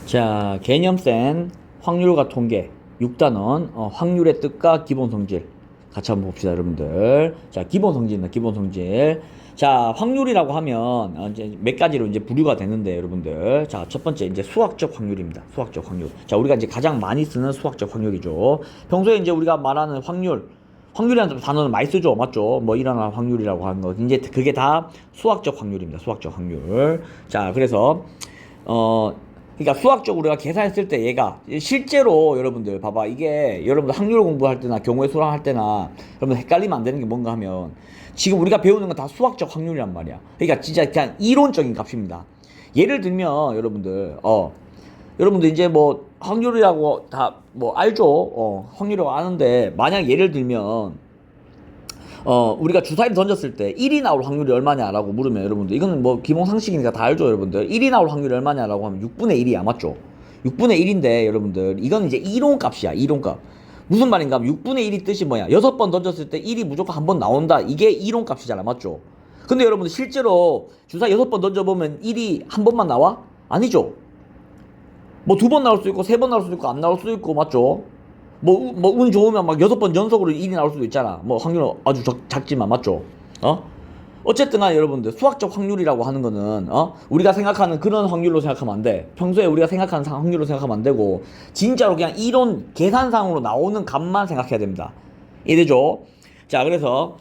자, 개념센 확률과 통계 6단원 확률의 뜻과 기본 성질 같이 한번 봅시다, 여러분들. 자, 기본 성질입니다. 기본 성질. 자, 확률이라고 하면 이제 몇 가지로 이제 분류가 되는데, 여러분들. 자, 첫 번째 이제 수학적 확률입니다. 수학적 확률. 자, 우리가 이제 가장 많이 쓰는 수학적 확률이죠. 평소에 이제 우리가 말하는 확률이라는 단어는 많이 쓰죠. 맞죠? 뭐 일어날 확률이라고 하는 거. 이제 그게 다 수학적 확률입니다. 수학적 확률. 자, 그래서 그러니까 수학적으로 우리가 계산했을 때 얘가 실제로 여러분들 봐봐, 이게 여러분들 확률 공부할 때나 경우의 수랑 할 때나 여러분들 헷갈리면 안 되는 게 뭔가 하면 지금 우리가 배우는 건 다 수학적 확률이란 말이야. 그러니까 진짜 그냥 이론적인 값입니다. 예를 들면 여러분들 이제 뭐 확률이라고 다 뭐 알죠. 확률이라고 아는데 만약 예를 들면 우리가 주사위를 던졌을 때 1이 나올 확률이 얼마냐라고 물으면 여러분들, 이거는 뭐 기본 상식이니까 다 알죠, 여러분들. 1이 나올 확률이 얼마냐라고 하면 6분의 1이야, 맞죠? 6분의 1인데, 여러분들, 이건 이제 이론 값이야, 이론 값. 무슨 말인가 하면 6분의 1이 뜻이 뭐야? 6번 던졌을 때 1이 무조건 한 번 나온다. 이게 이론 값이잖아, 맞죠? 근데 여러분들 실제로 주사위 6번 던져보면 1이 한 번만 나와? 아니죠? 뭐 2번 나올 수도 있고 3번 나올 수도 있고 안 나올 수도 있고, 맞죠? 뭐 운 좋으면 막 6번 연속으로 1이 나올 수도 있잖아. 뭐 확률은 아주 작지만, 맞죠? 어쨌든 간에 여러분들, 수학적 확률이라고 하는 거는 우리가 생각하는 그런 확률로 생각하면 안 돼. 평소에 우리가 생각하는 확률로 생각하면 안 되고 진짜로 그냥 이론 계산상으로 나오는 값만 생각해야 됩니다. 이해되죠? 자, 그래서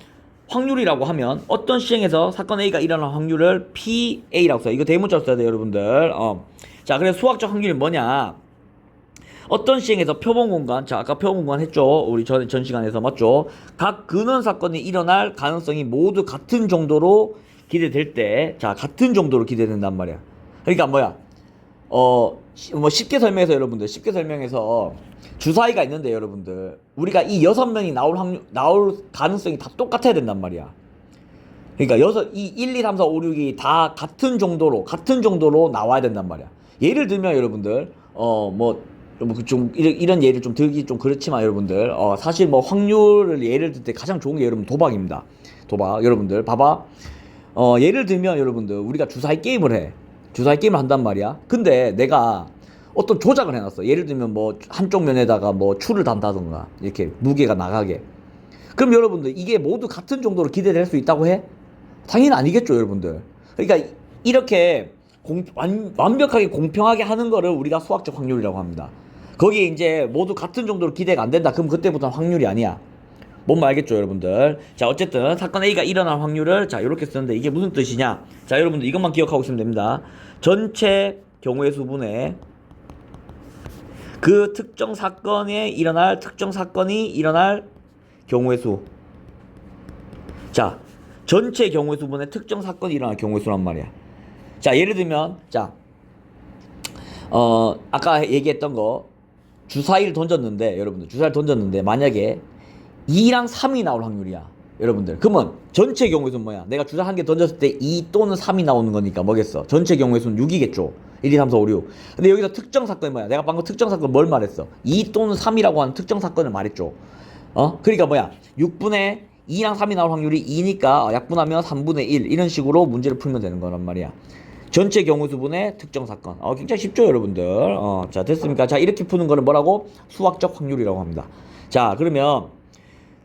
확률이라고 하면 어떤 시행에서 사건 A가 일어날 확률을 PA라고 써요. 이거 대문자로 써야 돼요, 여러분들. 자, 그래서 수학적 확률이 뭐냐? 어떤 시행에서 표본 공간, 자, 아까 표본 공간 했죠? 우리 전 시간에서, 맞죠? 각 근원 사건이 일어날 가능성이 모두 같은 정도로 기대될 때, 자, 같은 정도로 기대된단 말이야. 그러니까 뭐야? 뭐 쉽게 설명해서, 여러분들, 쉽게 설명해서 주사위가 있는데, 여러분들, 우리가 이 6명이 나올 가능성이 다 똑같아야 된단 말이야. 그러니까 1, 2, 3, 4, 5, 6이 다 같은 정도로 나와야 된단 말이야. 예를 들면, 여러분들, 이런 예를 좀 들기 좀 그렇지만, 여러분들, 사실 뭐 확률을 예를 들 때 가장 좋은 게 여러분 도박입니다. 도박. 여러분들, 봐봐. 예를 들면, 여러분들, 우리가 주사위 게임을 해. 주사위 게임을 한단 말이야. 근데 내가 어떤 조작을 해놨어. 예를 들면 뭐 한쪽 면에다가 뭐 추를 단다던가, 이렇게 무게가 나가게. 그럼 여러분들, 이게 모두 같은 정도로 기대될 수 있다고 해? 당연히 아니겠죠, 여러분들. 그러니까 이렇게 완벽하게 공평하게 하는 거를 우리가 수학적 확률이라고 합니다. 거기에 이제 모두 같은 정도로 기대가 안 된다. 그럼 그때부터는 확률이 아니야. 뭔 말 알겠죠, 여러분들? 자, 어쨌든 사건 A가 일어날 확률을 자, 이렇게 쓰는데 이게 무슨 뜻이냐? 자, 여러분들 이것만 기억하고 있으면 됩니다. 전체 경우의 수분에 그 특정 사건이 일어날 경우의 수. 자, 전체 경우의 수분의 특정 사건이 일어날 경우의 수란 말이야. 자, 예를 들면, 자, 아까 얘기했던 거, 주사위를 던졌는데, 여러분들, 주사위를 던졌는데, 만약에 2랑 3이 나올 확률이야. 여러분들. 그러면 전체 경우의 수는 뭐야? 내가 주사위 한 개 던졌을 때 2 또는 3이 나오는 거니까 뭐겠어? 전체 경우의 수는 6이겠죠. 1, 2, 3, 4, 5, 6. 근데 여기서 특정 사건이 뭐야? 내가 방금 특정 사건 뭘 말했어? 2 또는 3이라고 하는 특정 사건을 말했죠. 그러니까 뭐야? 6분의 2랑 3이 나올 확률이 2니까 약분하면 3분의 1 이런 식으로 문제를 풀면 되는 거란 말이야. 전체 경우 수분의 특정 사건. 굉장히 쉽죠, 여러분들. 자, 됐습니까? 자, 이렇게 푸는 거는 뭐라고? 수학적 확률이라고 합니다. 자, 그러면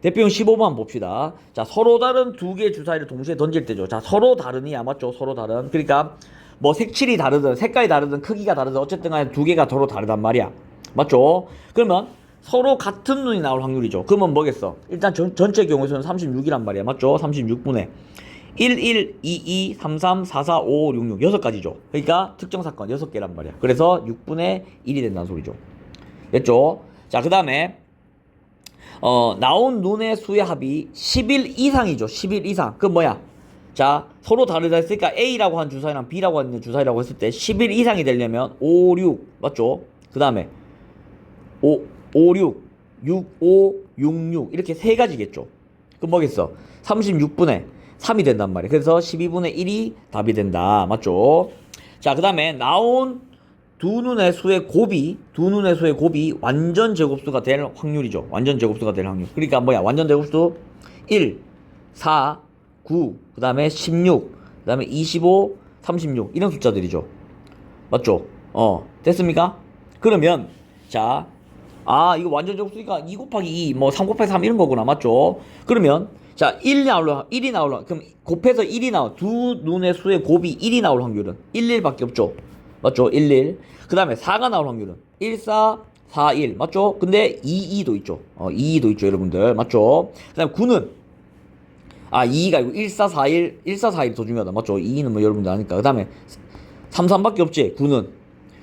대표용 15번 봅시다. 자, 서로 다른 두 개의 주사위를 동시에 던질 때죠. 자, 서로 다르니야, 맞죠? 서로 다른. 그러니까 뭐 색칠이 다르든 색깔이 다르든 크기가 다르든 어쨌든 간에 두 개가 서로 다르단 말이야. 맞죠? 그러면 서로 같은 눈이 나올 확률이죠. 그러면 뭐겠어? 일단 전체 경우의 수는 36이란 말이야. 맞죠? 36분의 1, 1, 2, 2, 3, 3, 4, 4, 5, 5, 6, 6 6가지죠. 그러니까 특정 사건 6개란 말이야. 그래서 6분의 1이 된다는 소리죠. 됐죠? 자, 그 다음에 나온 눈의 수의 합이 10일 이상이죠. 10일 이상. 그건 뭐야? 자, 서로 다르다 했으니까 A라고 한 주사위랑 B라고 하는 주사위라고 했을 때 10일 이상이 되려면 5, 6 맞죠? 그 다음에 5, 6, 6, 5, 6, 6 이렇게 세 가지겠죠. 그럼 뭐겠어? 36분의 3이 된단 말이에요. 그래서 12분의 1이 답이 된다. 맞죠? 자, 그 다음에 나온 두 눈의 수의 곱이 완전 제곱수가 될 확률이죠. 완전 제곱수가 될 확률. 그러니까 뭐야? 완전 제곱수 1, 4, 9, 그 다음에 16, 그 다음에 25, 36 이런 숫자들이죠. 맞죠? 됐습니까? 그러면 자, 이거 완전 접수니까 2 곱하기 2, 뭐 3 곱하기 3 이런 거구나. 맞죠? 그러면 자, 1이 나올 그럼 곱해서 1이 나와. 두 눈의 수의 곱이 1이 나올 확률은 1, 1밖에 없죠. 맞죠? 1, 1. 그 다음에 4가 나올 확률은 1, 4, 4, 1. 맞죠? 근데 2, 2도 있죠. 2, 2도 있죠, 여러분들. 맞죠? 그 다음에 9는 2가 아니고 1, 4, 4, 1, 1, 4, 4, 1이 더 중요하다. 맞죠? 2는 뭐 여러분들 아니까. 그 다음에 3, 3밖에 없지, 9는.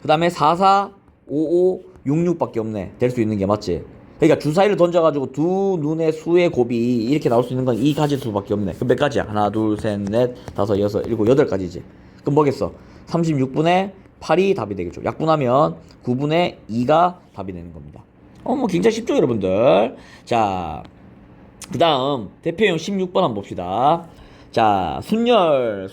그 다음에 4, 4, 5, 5, 6, 6밖에 없네. 될 수 있는 게 맞지? 그러니까 주사위를 던져가지고 두 눈의 수의 곱이 이렇게 나올 수 있는 건 이 가지수밖에 없네. 그럼 몇 가지야? 하나, 둘, 셋, 넷, 다섯, 여섯, 일곱, 여덟 가지지. 그럼 뭐겠어? 36분의 8이 답이 되겠죠. 약분하면 9분의 2가 답이 되는 겁니다. 뭐 굉장히 쉽죠, 여러분들. 자, 그 다음 대표용 16번 한번 봅시다. 자, 순열,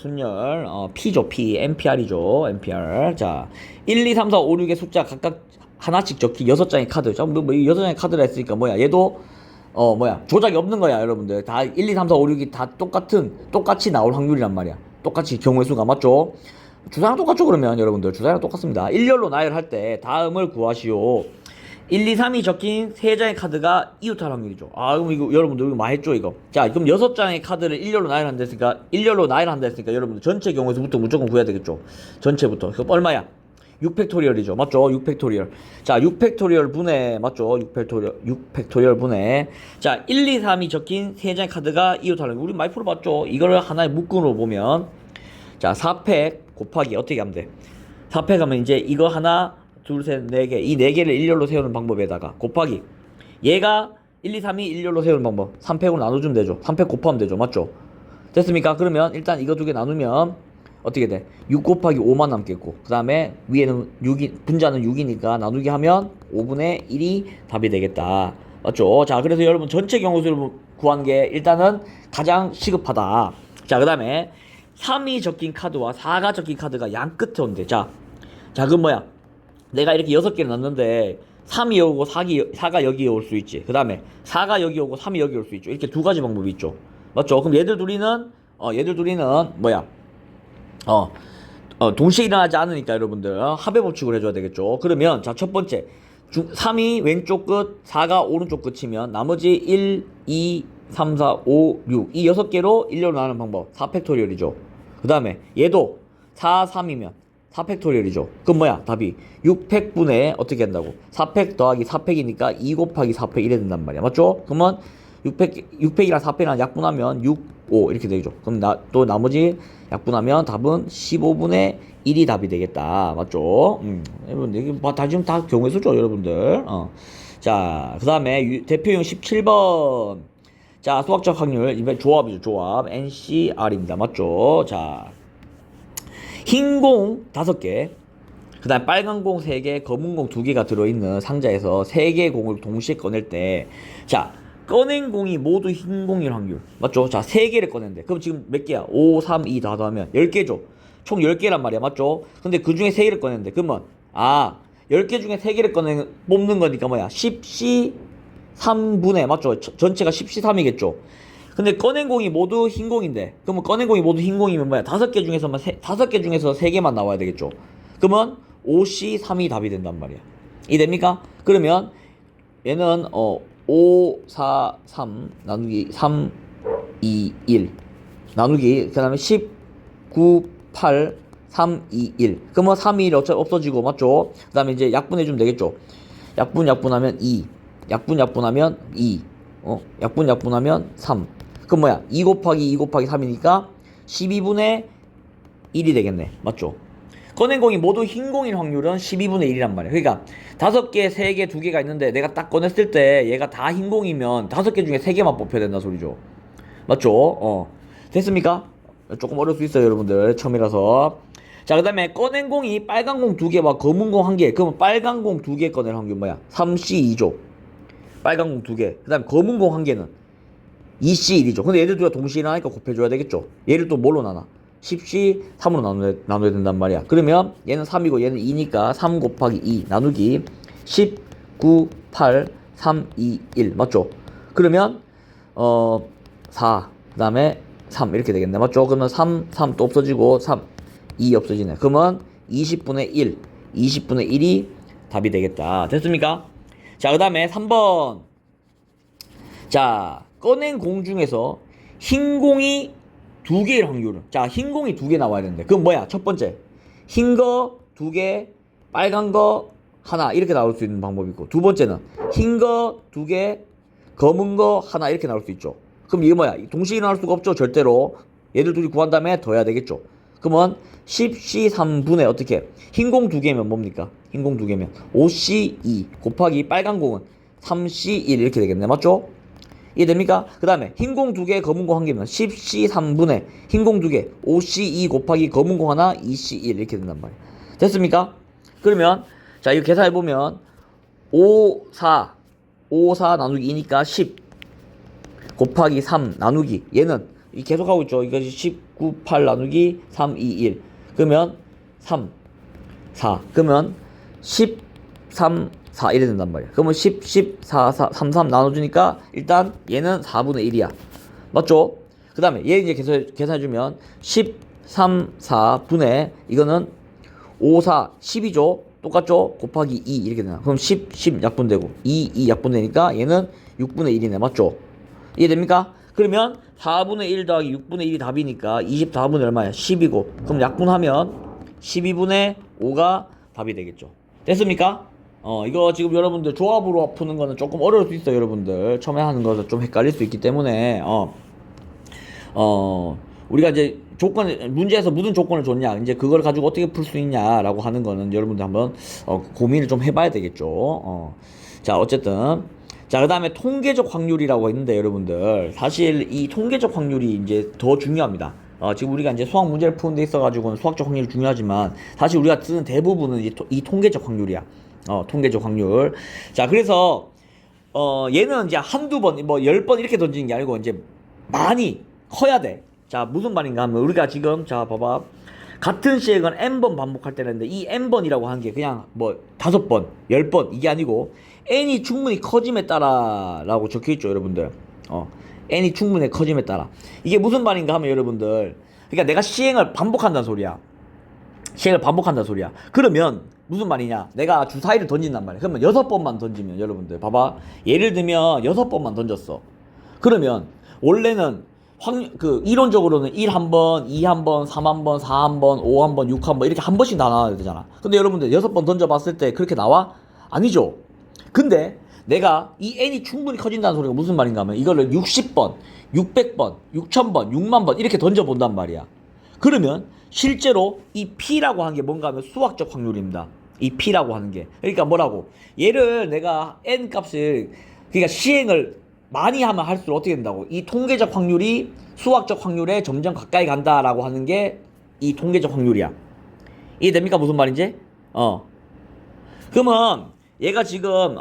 P죠, P, NPR이죠, NPR. 자, 1, 2, 3, 4, 5, 6의 숫자 각각 하나씩 적힌 6장의 카드. 자, 뭐 6장의 카드라 했으니까 뭐야, 얘도 조작이 없는 거야, 여러분들. 다 1, 2, 3, 4, 5, 6이 다 똑같이 나올 확률이란 말이야. 똑같이 경우의 수가. 맞죠? 주사랑 똑같죠, 그러면 여러분들. 주사랑 똑같습니다. 일렬로 나열할 때 다음을 구하시오. 1, 2, 3이 적힌 3장의 카드가 이웃할 확률이죠. 그럼 이거 여러분들 이거 많이 했죠, 이거. 자, 그럼 6장의 카드를 일렬로 나열한다 했으니까 여러분들 전체 경우에서부터 무조건 구해야 되겠죠. 전체부터. 그럼 얼마야? 6팩토리얼이죠. 맞죠? 6팩토리얼. 자, 6팩토리얼 분해. 맞죠? 6팩토리얼 분해. 자, 1, 2, 3이 적힌 3장의 카드가 이웃할 확률. 우리 많이 풀어봤죠? 이거를 하나의 묶음으로 보면, 자, 4팩 곱하기 어떻게 하면 돼? 4팩 하면 이제 이거 하나, 둘, 셋, 네 개. 이 네 개를 일렬로 세우는 방법에다가 곱하기 얘가 1, 2, 3이 일렬로 세우는 방법. 3팩으로 나눠주면 되죠. 3팩 곱하면 되죠. 맞죠? 됐습니까? 그러면 일단 이거 두 개 나누면 어떻게 돼? 6 곱하기 5만 남겠고, 그 다음에 위에는 6이, 분자는 6이니까 나누기 하면 5분의 1이 답이 되겠다. 맞죠? 자, 그래서 여러분 전체 경우수를 구한 게 일단은 가장 시급하다. 자, 그 다음에 3이 적힌 카드와 4가 적힌 카드가 양 끝에 온대. 자, 그럼 뭐야? 내가 이렇게 6개를 놨는데 3이 오고 4가 여기에 올 수 있지. 그 다음에 4가 여기 오고 3이 여기 올 수 있죠. 이렇게 두 가지 방법이 있죠. 맞죠? 그럼 얘들 둘이는 뭐야? 동시에 일어나지 않으니까 여러분들 합의 법칙을 해줘야 되겠죠. 그러면 자, 첫 번째 3이 왼쪽 끝, 4가 오른쪽 끝이면 나머지 1, 2, 3, 4, 5, 6 이 6개로 1렬로 나누는 방법 4팩토리얼이죠. 그 다음에 얘도 4, 3이면 4팩토리얼이죠. 그럼 뭐야? 답이 6팩분의 어떻게 한다고? 4팩 더하기 4팩이니까 2 곱하기 4팩 이래 된단 말이야. 맞죠? 그러면 6팩이랑 4팩이랑 약분하면 6, 5 이렇게 되죠. 그럼 또 나머지 약분하면 답은 15분의 1이 답이 되겠다. 맞죠? 여러분들 이게 다 지금 다 경우의 수죠, 여러분들. 자, 그 다음에 대표용 17번. 자, 수학적 확률 이번 조합이죠. 조합 NCR입니다. 맞죠? 자, 흰 공 5개, 그 다음 빨간 공 3개, 검은 공 2개가 들어있는 상자에서 3개의 공을 동시에 꺼낼 때, 자, 꺼낸 공이 모두 흰 공일 확률. 맞죠? 자, 3개를 꺼낸대. 그럼 지금 몇 개야? 5, 3, 2 다 더하면 10개죠. 총 10개란 말이야. 맞죠? 근데 그 중에 3개를 꺼낸대. 그러면, 10개 중에 3개를 뽑는 거니까 뭐야? 10C 3분의, 맞죠? 전체가 10C 3이겠죠? 근데 꺼낸 공이 모두 흰 공인데, 그러면 꺼낸 공이 모두 흰 공이면 뭐야? 5개 중에서 3개만 나와야 되겠죠? 그러면 5C 3이 답이 된단 말이야. 이해됩니까? 그러면 얘는 5, 4, 3 나누기 3, 2, 1 나누기 그 다음에 10, 9, 8, 3, 2, 1 그러면 3, 2, 1 어차피 없어지고. 맞죠? 그 다음에 이제 약분해주면 되겠죠? 약분하면 2 약분하면 2 약분하면 3 그럼 뭐야? 2 곱하기 2 곱하기 3이니까 12분의 1이 되겠네. 맞죠? 꺼낸 공이 모두 흰 공일 확률은 12분의 1이란 말이야. 그러니까 5개, 3개, 2개가 있는데 내가 딱 꺼냈을 때 얘가 다 흰 공이면 5개 중에 3개만 뽑혀야 된다 소리죠. 맞죠? 됐습니까? 조금 어려울 수 있어요, 여러분들. 처음이라서. 자, 그 다음에 꺼낸 공이 빨간 공 2개와 검은 공 1개. 그러면 빨간 공 2개 꺼낼 확률 뭐야? 3C2죠. 빨간 공 2개. 그 다음에 검은 공 1개는 2C1이죠. 근데 얘들 둘 다 동시에 일어나니까 곱해줘야 되겠죠. 얘를 또 뭘로 나눠? 10C 3으로 나눠야 된단 말이야. 그러면 얘는 3이고 얘는 2니까 3 곱하기 2 나누기 10, 9, 8, 3, 2, 1 맞죠? 그러면 4 그 다음에 3 이렇게 되겠네. 맞죠? 그러면 3 또 없어지고 3 2 없어지네. 그러면 20분의 1 20분의 1이 답이 되겠다. 됐습니까? 자, 그 다음에 3번. 자, 꺼낸 공 중에서 흰 공이 2개일 확률은. 자, 흰 공이 2개 나와야 되는데. 그럼 뭐야? 첫 번째. 흰 거 2개, 빨간 거 하나. 이렇게 나올 수 있는 방법이 있고. 두 번째는 흰 거 2개, 검은 거 하나. 이렇게 나올 수 있죠. 그럼 이게 뭐야? 동시에 일어날 수가 없죠. 절대로. 얘들 둘이 구한 다음에 더해야 되겠죠. 그러면 10C3분의 어떻게? 흰 공 2개면 뭡니까? 흰 공 2개면 5C2 곱하기 빨간 공은 3C1 이렇게 되겠네. 맞죠? 이해됩니까? 그 다음에 흰 공 2개, 검은 공 1개면 10C3분의 흰 공 2개 5C2 곱하기 검은 공 하나 2C1 이렇게 된단 말이야. 됐습니까? 그러면 자, 이거 계산해보면 5, 4 나누기 2니까 10 곱하기 3 나누기 얘는 계속하고 있죠. 이것이 19, 8 나누기 3, 2, 1 그러면 3, 4 그러면 10, 3, 4 이래 된단 말이야. 그러면 10, 10, 4, 4, 3, 3 나눠주니까 일단 얘는 4분의 1이야. 맞죠? 그 다음에 얘 이제 계산해주면 10, 3, 4분의 이거는 5, 4, 10이죠. 똑같죠? 곱하기 2 이렇게 되나. 그럼 10, 10 약분되고 2 약분되니까 얘는 6분의 1이네. 맞죠? 이해됩니까? 그러면 4분의 1 더하기 6분의 1이 답이니까 24분의 얼마야? 10이고 그럼 약분하면 12분의 5가 답이 되겠죠. 됐습니까? 이거 지금 여러분들 조합으로 푸는 거는 조금 어려울 수 있어요. 여러분들 처음에 하는 거는 좀 헷갈릴 수 있기 때문에 우리가 이제 문제에서 무슨 조건을 줬냐, 이제 그걸 가지고 어떻게 풀 수 있냐라고 하는 거는 여러분들 한번 고민을 좀 해봐야 되겠죠. 자, 어쨌든 자, 그 다음에 통계적 확률이라고 있는데 여러분들 사실 이 통계적 확률이 이제 더 중요합니다. 지금 우리가 이제 수학 문제를 푸는 데 있어가지고는 수학적 확률이 중요하지만 사실 우리가 쓰는 대부분은 이제 이 통계적 확률이야. 통계적 확률. 자, 그래서 얘는 이제 한두 번, 뭐 10번 이렇게 던지는 게 아니고 이제 많이 커야 돼. 자, 무슨 말인가 하면 우리가 지금 자, 봐봐. 같은 시행을 n번 반복할 때는데 이 n번이라고 하는 게 그냥 뭐 5번, 10번 이게 아니고 n이 충분히 커짐에 따라 라고 적혀있죠. 여러분들 n이 충분히 커짐에 따라 이게 무슨 말인가 하면 여러분들 그러니까 내가 시행을 반복한다는 소리야. 시행을 반복한다는 소리야. 그러면 무슨 말이냐, 내가 주사위를 던진단 말이야. 그러면 6번만 던지면 여러분들 봐봐, 예를 들면 6번만 던졌어. 그러면 원래는 이론적으로는 1 한번, 2 한번, 3 한번, 4 한번, 5 한번, 6 한번 이렇게 한 번씩 나와야 되잖아. 근데 여러분들 6번 던져봤을 때 그렇게 나와? 아니죠. 근데 내가 이 n이 충분히 커진다는 소리가 무슨 말인가 하면 이거를 60번, 600번, 6000번, 6만번 이렇게 던져본단 말이야. 그러면 실제로 이 P라고 하는 게 뭔가 하면 수학적 확률입니다. 이 P라고 하는 게. 그러니까 뭐라고? 얘를 내가 N 값을, 그러니까 시행을 많이 하면 할수록 어떻게 된다고? 이 통계적 확률이 수학적 확률에 점점 가까이 간다라고 하는 게 이 통계적 확률이야. 이해됩니까? 무슨 말인지? 그러면 얘가 지금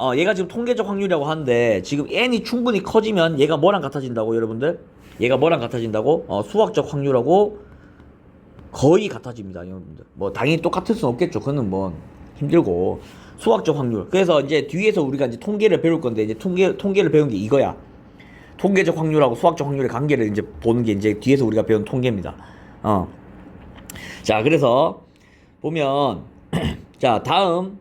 통계적 확률이라고 하는데 지금 N이 충분히 커지면 얘가 뭐랑 같아진다고 여러분들? 얘가 뭐랑 같아진다고? 수학적 확률하고 거의 같아집니다, 여러분들. 뭐 당연히 똑같을 수는 없겠죠. 그거는 뭐 힘들고 수학적 확률. 그래서 이제 뒤에서 우리가 이제 통계를 배울 건데 이제 통계를 배운 게 이거야. 통계적 확률하고 수학적 확률의 관계를 이제 보는 게 이제 뒤에서 우리가 배운 통계입니다. 자, 그래서 보면 자, 다음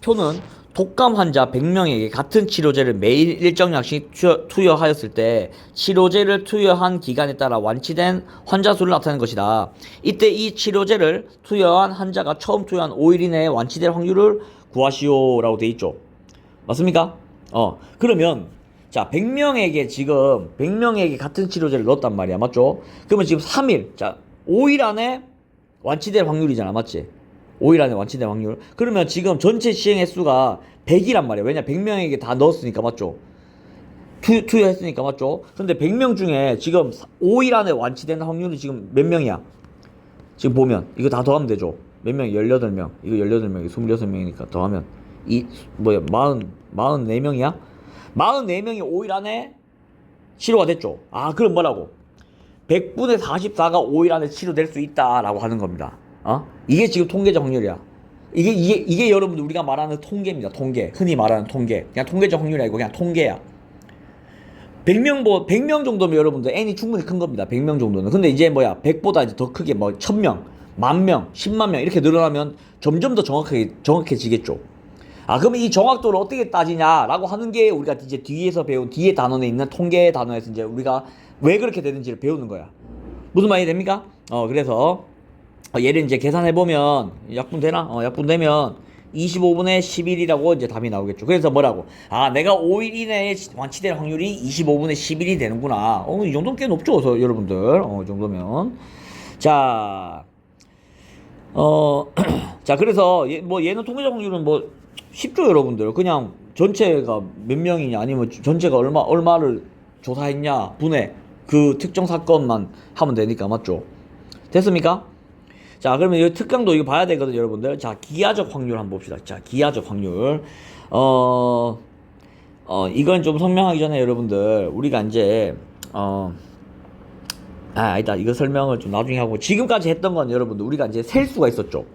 표는 독감 환자 100명에게 같은 치료제를 매일 일정량씩 투여하였을 때 치료제를 투여한 기간에 따라 완치된 환자 수를 나타내는 것이다. 이때 이 치료제를 투여한 환자가 처음 투여한 5일 이내에 완치될 확률을 구하시오 라고 돼 있죠. 맞습니까? 그러면 자, 100명에게 같은 치료제를 넣었단 말이야. 맞죠? 그러면 지금 3일, 자, 5일 안에 완치될 확률이잖아. 맞지? 5일 안에 완치될 확률. 그러면 지금 전체 시행 횟수가 100이란 말이야. 왜냐? 100명에게 다 넣었으니까. 맞죠? 투여했으니까. 맞죠? 근데 100명 중에 지금 5일 안에 완치되는 확률이 지금 몇 명이야? 지금 보면 이거 다 더하면 되죠. 몇 명? 18명. 이거 18명, 이거 26명이니까 더하면 44명이야? 44명이 5일 안에 치료가 됐죠. 그럼 뭐라고? 100분의 44가 5일 안에 치료될 수 있다라고 하는 겁니다. 이게 지금 통계적 확률이야. 이게 여러분들 우리가 말하는 통계입니다. 통계. 흔히 말하는 통계. 그냥 통계적 확률이 아니고 그냥 통계야. 100명 정도면 여러분들 N이 충분히 큰 겁니다. 100명 정도는. 근데 이제 100보다 이제 더 크게 1000명, 만 명, 10만 명 이렇게 늘어나면 점점 더 정확해지겠죠. 그러면 이 정확도를 어떻게 따지냐라고 하는 게 우리가 이제 뒤에서 배운 뒤에 단원에 있는 통계 단원에서 이제 우리가 왜 그렇게 되는지를 배우는 거야. 무슨 말이 됩니까? 그래서 얘를 이제 계산해 보면 약분되나? 약분되면 25분의 11이라고 이제 답이 나오겠죠. 그래서 뭐라고? 내가 5일 이내에 완치될 확률이 25분의 11이 되는구나. 이 정도는 꽤 높죠, 여러분들. 이 정도면. 자, 자, 그래서 얘는 통계적 확률은 뭐 쉽죠, 여러분들. 그냥 전체가 몇 명이냐, 아니면 전체가 얼마를 조사했냐, 분해 그 특정 사건만 하면 되니까, 맞죠? 됐습니까? 자, 그러면 이 특강도 이거 봐야 되거든요, 여러분들. 자, 기하적 확률 한번 봅시다. 자, 기하적 확률. 이건 좀 설명하기 전에 여러분들, 우리가 이제, 아니다. 이거 설명을 좀 나중에 하고, 지금까지 했던 건 여러분들, 우리가 이제 셀 수가 있었죠.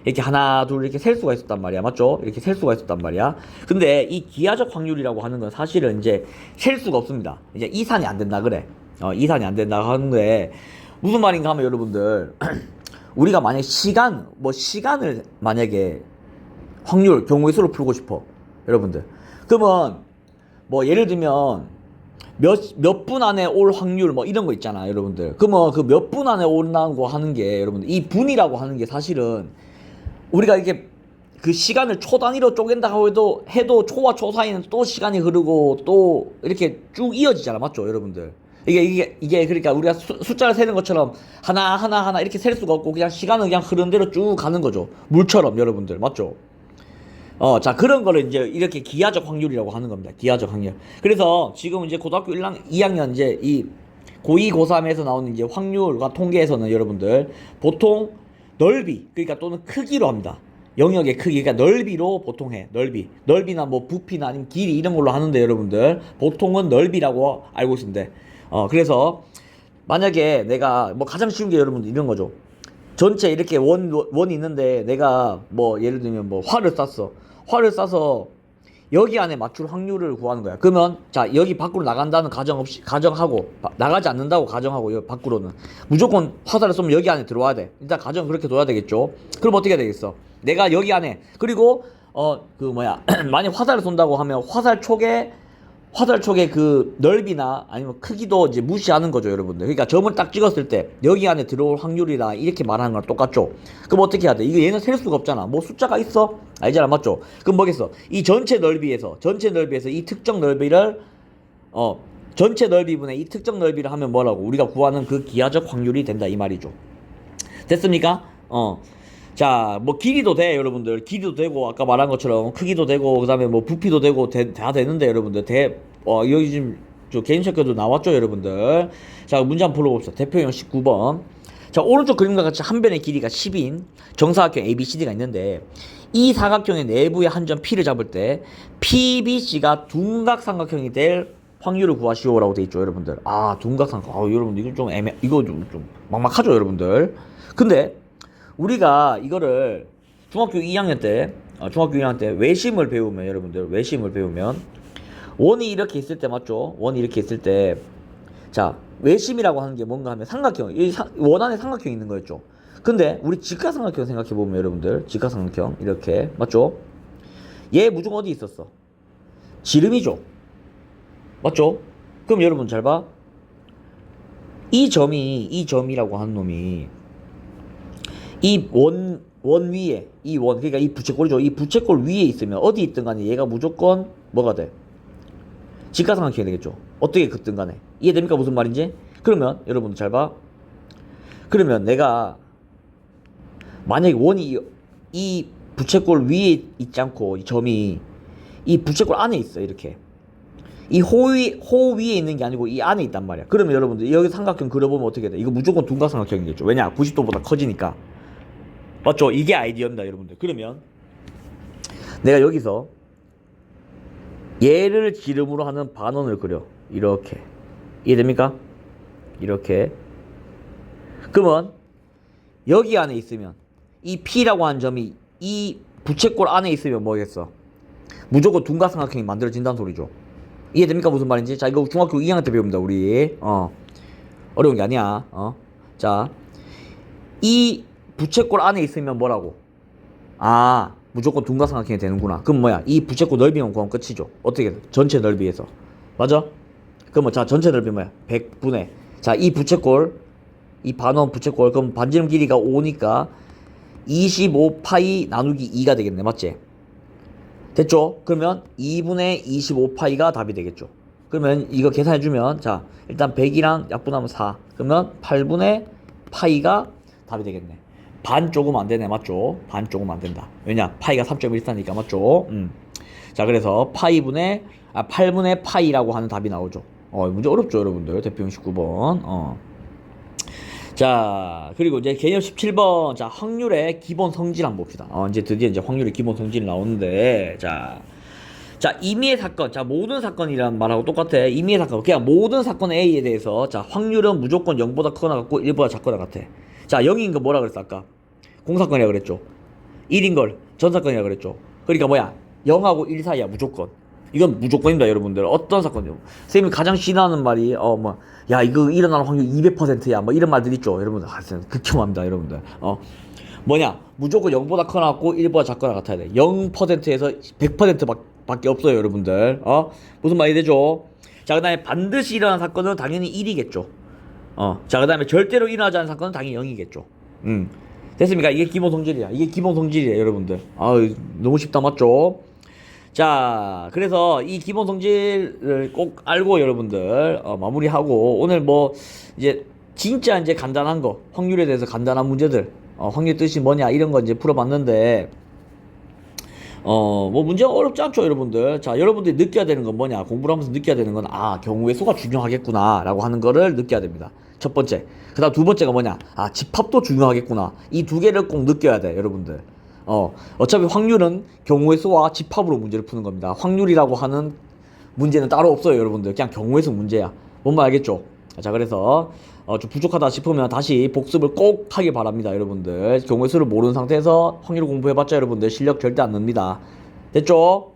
이렇게 하나, 둘, 이렇게 셀 수가 있었단 말이야. 맞죠? 이렇게 셀 수가 있었단 말이야. 근데 이 기하적 확률이라고 하는 건 사실은 이제 셀 수가 없습니다. 이제 이산이 안 된다, 그래. 이산이 안 된다 하는데, 무슨 말인가 하면 여러분들, 우리가 만약에 시간을 만약에 확률, 경우의 수로 풀고 싶어. 여러분들. 그러면, 예를 들면, 몇 분 안에 올 확률, 이런 거 있잖아, 여러분들. 그러면 그 몇 분 안에 온다고 하는 게, 여러분들, 이 분이라고 하는 게 사실은, 우리가 이렇게 그 시간을 초 단위로 쪼갠다고 해도 초와 초 사이는 또 시간이 흐르고 또 이렇게 쭉 이어지잖아. 맞죠, 여러분들? 이게 그러니까 우리가 숫자를 세는 것처럼 하나 이렇게 셀 수가 없고 그냥 시간은 그냥 흐르는 대로 쭉 가는 거죠. 물처럼, 여러분들. 맞죠? 자, 그런 거를 이제 이렇게 기하적 확률이라고 하는 겁니다. 기하적 확률. 그래서 지금 이제 고등학교 2학년 이제 이 고2, 고3에서 나오는 이제 확률과 통계에서는 여러분들 보통 넓이, 그러니까 또는 크기로 합니다. 영역의 크기, 그러니까 넓이로 보통 해. 넓이나 부피나 아니면 길이 이런 걸로 하는데 여러분들 보통은 넓이라고 알고 있으면 돼. 그래서 만약에 내가 가장 쉬운 게 여러분들 이런 거죠. 전체 이렇게 원이 있는데 내가 예를 들면 활을 쏴서 여기 안에 맞출 확률을 구하는 거야. 그러면 자, 여기 밖으로 나간다는 가정하고 나가지 않는다고 가정하고 여기 밖으로는 무조건 화살을 쏘면 여기 안에 들어와야 돼. 일단 가정 그렇게 둬야 되겠죠. 그럼 어떻게 해야 되겠어? 내가 여기 안에, 그리고 만약 화살을 쏜다고 하면 화살 촉의 그 넓이나 아니면 크기도 이제 무시하는 거죠, 여러분들. 그러니까 점을 딱 찍었을 때 여기 안에 들어올 확률이다 이렇게 말하는 거랑 똑같죠. 그럼 어떻게 해야 돼? 이거 얘는 셀 수가 없잖아. 숫자가 있어? 알잖아, 맞죠? 그럼 뭐겠어? 이 전체 넓이에서 이 특정 넓이를 전체 넓이분의 이 특정 넓이를 하면 뭐라고? 우리가 구하는 그 기하적 확률이 된다 이 말이죠. 됐습니까? 자, 길이도 돼, 여러분들. 길이도 되고, 아까 말한 것처럼 크기도 되고, 그 다음에 부피도 되고, 다 되는데, 여러분들. 여기 지금, 개인 체크도 나왔죠, 여러분들. 자, 문제 한번 풀어봅시다. 대표형 19번. 자, 오른쪽 그림과 같이 한 변의 길이가 10인 정사각형 ABCD가 있는데, 이 사각형의 내부의 한 점 P를 잡을 때, PBC가 둔각삼각형이 될 확률을 구하시오라고 돼 있죠, 여러분들. 둔각삼각형. 여러분들, 이거 좀 막막하죠, 여러분들. 근데, 우리가 이거를 중학교 2학년 때 외심을 배우면, 여러분들, 원이 이렇게 있을 때, 맞죠? 원이 이렇게 있을 때, 자, 외심이라고 하는 게 뭔가 하면 삼각형, 원 안에 삼각형이 있는 거였죠. 근데 우리 직각삼각형 생각해 보면, 여러분들, 직각삼각형 이렇게, 맞죠? 얘 무조건 어디 있었어? 지름이죠. 맞죠? 그럼 여러분 잘 봐. 이 점이라고 하는 놈이 이 원 위에, 그러니까 이 부채꼴이죠. 이 부채꼴 위에 있으면 어디 있든 간에 얘가 무조건 뭐가 돼? 직각삼각형이 되겠죠. 어떻게 긋든 간에. 이해됩니까? 무슨 말인지? 그러면 여러분들 잘 봐. 그러면 내가 만약에 원이 이 부채꼴 위에 있지 않고 이 점이 이 부채꼴 안에 있어, 이렇게. 이 호 위에 있는 게 아니고 이 안에 있단 말이야. 그러면 여러분들 여기 삼각형 그려보면 어떻게 돼? 이거 무조건 둔각삼각형이겠죠. 왜냐? 90도보다 커지니까. 맞죠? 이게 아이디어입니다, 여러분들. 그러면 내가 여기서 얘를 지름으로 하는 반원을 그려. 이렇게. 이해됩니까? 이렇게. 그러면 여기 안에 있으면 이 P라고 하는 점이 이 부채꼴 안에 있으면 뭐겠어? 무조건 둔각삼각형이 만들어진다는 소리죠. 이해됩니까? 무슨 말인지? 자, 이거 중학교 2학년 때 배웁니다, 우리. 어려운 게 아니야. 자, 이 부채꼴 안에 있으면 뭐라고? 아, 무조건 둔각삼각형이 되는구나. 그럼 뭐야? 이 부채꼴 넓이만 구하면 끝이죠. 어떻게 돼? 전체 넓이에서. 맞아? 그럼 뭐, 자, 전체 넓이 뭐야? 100분의. 자, 이 부채꼴, 이 반원 부채꼴, 그럼 반지름 길이가 5니까 25파이 나누기 2가 되겠네. 맞지? 됐죠? 그러면 2분의 25파이가 답이 되겠죠. 그러면 이거 계산해주면, 자, 일단 100이랑 약분하면 4. 그러면 8분의 파이가 답이 되겠네. 반 조금 안 되네. 맞죠? 반 조금 안 된다. 왜냐? 파이가 3.14니까. 맞죠? 자, 그래서 8분의 파이라고 하는 답이 나오죠. 문제 어렵죠, 여러분들. 대표 19번. 자, 그리고 이제 개념 17번. 자, 확률의 기본 성질 한번 봅시다. 이제 드디어 이제 확률의 기본 성질이 나오는데, 자, 임의의 사건. 자, 모든 사건이란 말하고 똑같아. 임의의 사건. 그냥 모든 사건 A에 대해서, 자, 확률은 무조건 0보다 크거나 같고 1보다 작거나 같아. 자, 0인 거 뭐라 그랬어, 아까? 공사건이라 그랬죠. 1인 걸 전사건이라 그랬죠. 그러니까 뭐야? 0하고 1 사이야, 무조건. 이건 무조건입니다, 여러분들. 어떤 사건이요? 선생님이 가장 싫어하는 말이, 야, 이거 일어나는 확률 200%야. 뭐 이런 말들 있죠, 여러분들. 극혐합니다, 여러분들. 뭐냐? 무조건 0보다 커나 같고 1보다 작거나 같아야 돼. 0%에서 100% 밖에 없어요, 여러분들. 무슨 말이 되죠? 자, 그 다음에 반드시 일어나는 사건은 당연히 1이겠죠. 자, 그 다음에 절대로 일어나지 않는 사건은 당연히 0이겠죠. 됐습니까? 이게 기본 성질이야. 이게 기본 성질이에요, 여러분들. 너무 쉽다, 맞죠? 자, 그래서 이 기본 성질을 꼭 알고 여러분들 마무리하고, 오늘 뭐 이제 진짜 이제 간단한 거, 확률에 대해서 간단한 문제들, 확률 뜻이 뭐냐 이런 거 이제 풀어봤는데, 뭐 문제가 어렵지 않죠, 여러분들. 자, 여러분들이 느껴야 되는 건 뭐냐? 공부를 하면서 느껴야 되는 건, 경우의 수가 중요하겠구나 라고 하는 거를 느껴야 됩니다. 첫 번째. 그 다음 두 번째가 뭐냐? 집합도 중요하겠구나. 이 두 개를 꼭 느껴야 돼, 여러분들. 어차피 확률은 경우의 수와 집합으로 문제를 푸는 겁니다. 확률이라고 하는 문제는 따로 없어요, 여러분들. 그냥 경우의 수 문제야. 뭔 말 알겠죠? 자, 그래서 좀 부족하다 싶으면 다시 복습을 꼭 하길 바랍니다, 여러분들. 경우의 수를 모르는 상태에서 확률을 공부해봤자 여러분들 실력 절대 안 늡니다. 됐죠?